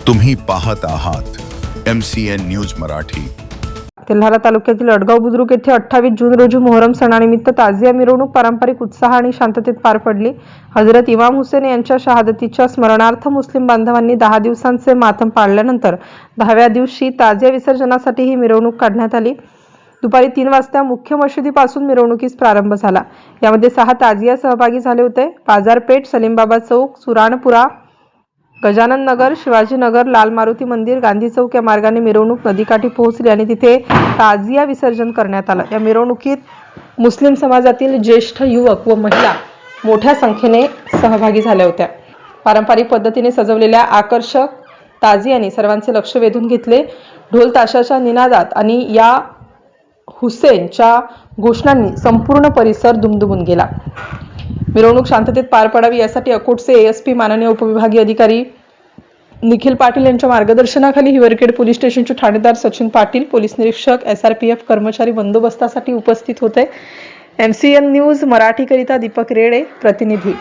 तुम्ही पाहत आहात MCN न्यूज मराठी। तेल्हारा तालुक्यातील अडगाव बुद्रुक येथे 28 जून रोजी मोहरम सणानिमित्त ताजिया मिरवणूक पारंपरिक उत्साह आणि शांततेत पार पडली। हजरत इमाम हुसेन यांच्या शहादतीच्या स्मरणार्थ मुस्लिम बांधवांनी 10 दिवसांचे मातम पाळल्यानंतर 10व्या दिवशी ताजिया विसर्जनासाठी ही मिरवणूक काढण्यात आली। दुपारी 3 वाजता मुख्य मशिदीपासून मिरवणुकीस प्रारंभ झाला। यामध्ये 6 ताजिया सहभागी झाले होते। बाजारपेठ, सलीमबाबा चौक, सुराणपुरा, गजानन नगर, शिवाजी नगर, लाल मारुती मंदिर, गांधी चौक या मार्गाने मिरवणूक नदीकाठी पोहोचली आणि तिथे ताजिया विसर्जन करण्यात आलं। या मिरवणुकीत मुस्लिम समाजातील ज्येष्ठ युवक व महिला मोठ्या संख्येने सहभागी झाल्या होत्या। पारंपरिक पद्धतीने सजवलेल्या आकर्षक ताजियाने सर्वांचे लक्ष वेधून घेतले। ढोल ताशाच्या निनादात आणि या हुसेनच्या घोषणांनी संपूर्ण परिसर दुमदुमून गेला। मिरवणूक शांततेत पार पडावी यासाठी अकोटचे ASP माननीय उपविभागीय अधिकारी निखिल पाटील यांच्या मार्गदर्शनाखाली हिवरखेड पोलीस स्टेशनचे ठाणेदार सचिन पाटील, पोलीस निरीक्षक SRPF कर्मचारी बंदोबस्तासाठी उपस्थित होते। MCN न्यूज मराठी करिता दीपक रेडे, प्रतिनिधी।